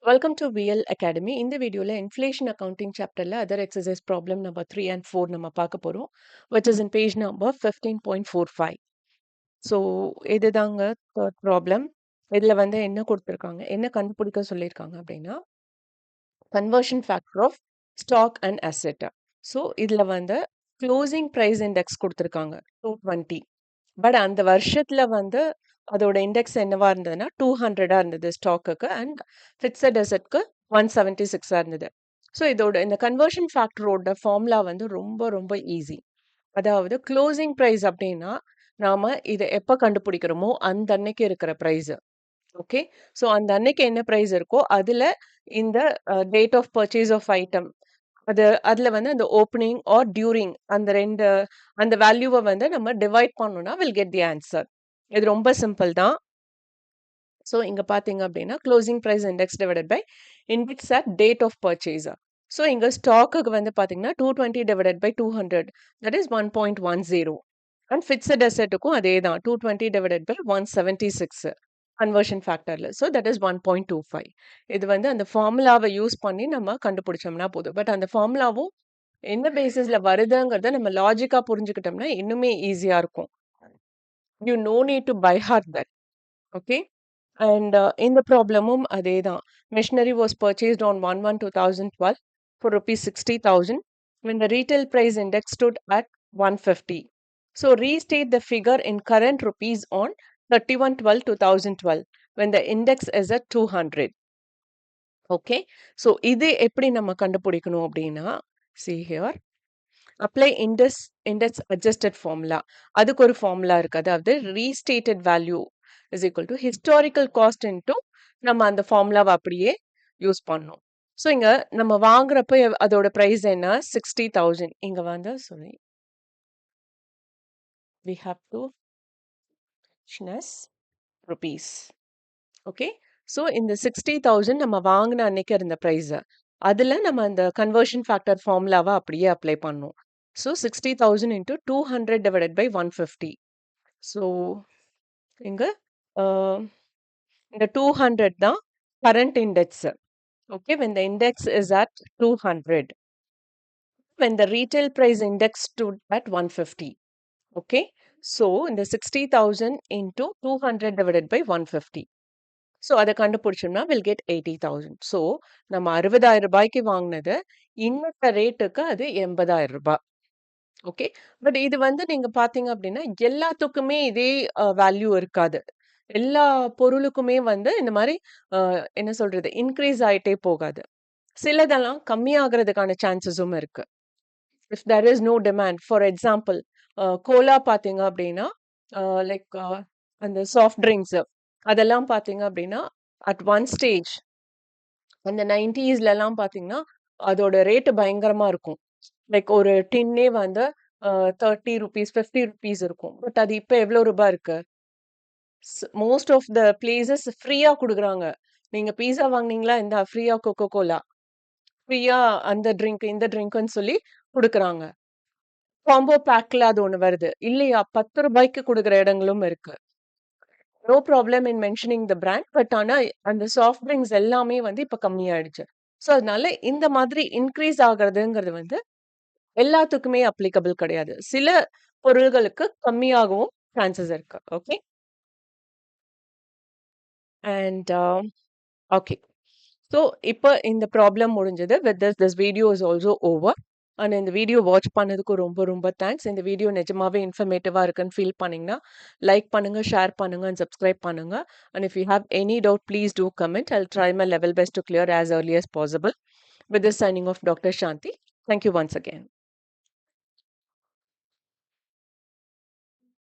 Welcome to VL Academy. இந்த வீடியோல inflation accounting சாப்டர்ல other exercise problem number 3 and 4 நம்ம பார்க்க போறோம். which is in page number 15.45. So இதுதாங்க தேர்ட் ப்ராப்ளம். இதுல வந்து என்ன கொடுத்துருக்காங்க, என்ன கண்டுபிடிக்க சொல்லியிருக்காங்க அப்படின்னா conversion factor of stock and asset. So இதுல வந்து க்ளோசிங் ப்ரைஸ் இண்டெக்ஸ் கொடுத்துருக்காங்க 220. பட் அந்த வருஷத்துல வந்து அதோட இண்டெக்ஸ் என்னவா இருந்ததுன்னா 200 இருந்தது ஸ்டாக்குக்கு அண்ட் ஃபிக்ஸட் அசெட்க்கு 176 இருந்தது. ஸோ இதோட இந்த கன்வர்ஷன் ஃபேக்டரோட ஃபார்முலா வந்து ரொம்ப ரொம்ப ஈஸி. அதாவது க்ளோசிங் ப்ரைஸ் அப்படின்னா நாம இதை எப்போ கண்டுபிடிக்கிறோமோ அந்த அன்னைக்கு இருக்கிற ப்ரைஸ். ஓகே, ஸோ அந்த அன்னைக்கு என்ன ப்ரைஸ் இருக்கோ அதுல இந்த date of purchase of item அதுல வந்து அந்த ஓப்பனிங் ஆர் டியூரிங் அந்த வேல்யூவை வந்து நம்ம டிவைட் பண்ணோம்னா வில் கெட் தி ஆன்சர். இது ரொம்ப சிம்பிள் தான். ஸோ இங்க பாத்தீங்க அப்படின்னா closing price index divided by index at date of purchase. So இங்க ஸ்டாக்குக்கு வந்து பாத்தீங்கன்னா 220 divided by 200 that is 1.10. And fixed அசெட்டுக்கும் அதே தான் 220 டிவைடட் பை 176 கன்வர்ஷன் ஃபேக்டர்ல. So that is 1.25. இது வந்து அந்த ஃபார்முலாவை யூஸ் பண்ணி நம்ம கண்டுபிடிச்சோம்னா போதும். பட் அந்த ஃபார்முலாவும் என்ன பேசிஸ்ல வருதுங்கிறத நம்ம லாஜிக்கா புரிஞ்சுக்கிட்டோம்னா இன்னுமே ஈஸியா இருக்கும். You know need to by heart that. Okay, and இந்த ப்ராப்ளமும் அதே தான். Machinery was purchased on 1/1/2012 for rupees 60,000 when the retail price index stood at 150. So restate the figure in current rupees on 31/12/2012 when the index is at 200. Okay, so இது எப்படி நம்ம கண்டுபிடிக்கணும் அப்படின்னா see here, apply index adjusted formula. அதுக்கு ஒரு formula இருக்கு. அதாவது restated value is equal to historical cost into நம்ம அந்த ஃபார்முலாவை அப்படியே யூஸ் பண்ணோம். ஸோ இங்க நம்ம வாங்குறப்ப அதோட பிரைஸ் என்ன 60,000. இங்க வந்து sorry, we have to rupees. Okay, so இந்த 60,000 நம்ம வாங்கின அன்னைக்கு இருந்த பிரைஸ், அதுல நம்ம அந்த கன்வர்ஷன் ஃபேக்டர் ஃபார்முலாவை அப்படியே அப்ளை பண்ணோம். So 60,000 into 200 divided by 150. So இங்க இந்த 200 தான் current index. Okay, when the index is at 200, when the retail price index stood at 150. Okay, so இந்த 60,000 into 200 divided by 150. ஸோ அதை கண்டுபிடிச்சோம்னா வில் கெட் 80,000. ஸோ நம்ம 60,000 ரூபாய்க்கு வாங்கினது இன்னத்த ரேட்டுக்கு அது 80,000 ரூபாய். ஓகே, பட் இது வந்து நீங்க பாத்தீங்க அப்படின்னா எல்லாத்துக்குமே இதே வேல்யூ இருக்காது. எல்லா பொருளுக்குமே வந்து இந்த மாதிரி என்ன சொல்றது இன்க்ரீஸ் ஆயிட்டே போகாது. சிலதெல்லாம் கம்மியாகிறதுக்கான சான்சஸும் இருக்கு. If there is no demand, for example cola பாத்தீங்க அப்படின்னா லைக் அந்த சாஃப்ட் ட்ரிங்க்ஸ் அதெல்லாம் பாத்தீங்க அப்படின்னா அட் ஒன் ஸ்டேஜ் அந்த 90s பாத்தீங்கன்னா அதோட ரேட்டு பயங்கரமா இருக்கும். லைக் ஒரு டின்னே வந்து 30 rupees 50 rupees இருக்கும். பட் அது இப்ப எவ்வளவு ரூபாய் இருக்கு? மோஸ்ட் ஆஃப் த பிளேசஸ் ஃப்ரீயா கொடுக்குறாங்க. நீங்க பீஸா வாங்குனீங்களா, இந்த ஃப்ரீயா கோகோ கோலா, ஃப்ரீயா அந்த ட்ரிங்க் இந்த ட்ரிங்க்னு சொல்லி கொடுக்குறாங்க. காம்போ பேக்ல அது ஒண்ணு வருது இல்லையா? 10 ரூபாய்க்கு கொடுக்குற இடங்களும் இருக்கு. No problem in mentioning the brand. But ஆனா அந்த சாஃப்ட் ட்ரிங்க்ஸ் எல்லாமே வந்து இப்ப கம்மியாயிடுச்சு. ஸோ அதனால இந்த மாதிரி இன்க்ரீஸ் ஆகுறதுங்கிறது வந்து எல்லாத்துக்குமே அப்ளிகபிள் கிடையாது. சில பொருள்களுக்கு கம்மியாகவும் சான்சஸ் இருக்கு. ஓகே, அண்ட் ஓகே, ஸோ இப்போ இந்த ப்ராப்ளம் முடிஞ்சது. With this video is also over. And இந்த வீடியோ வாட்ச் பண்ணதுக்கு ரொம்ப ரொம்ப தேங்க்ஸ். இந்த வீடியோ நிஜமாவே இன்ஃபர்மேட்டிவா இருக்குன்னு ஃபீல் பண்ணீங்கன்னா லைக் பண்ணுங்க, ஷேர் பண்ணுங்க அண்ட் சப்ஸ்கிரைப் பண்ணுங்க. And if you have any doubt please do comment. I'll try my level best to clear as early as possible. With this signing off, Dr. Shanti. Thank you once again.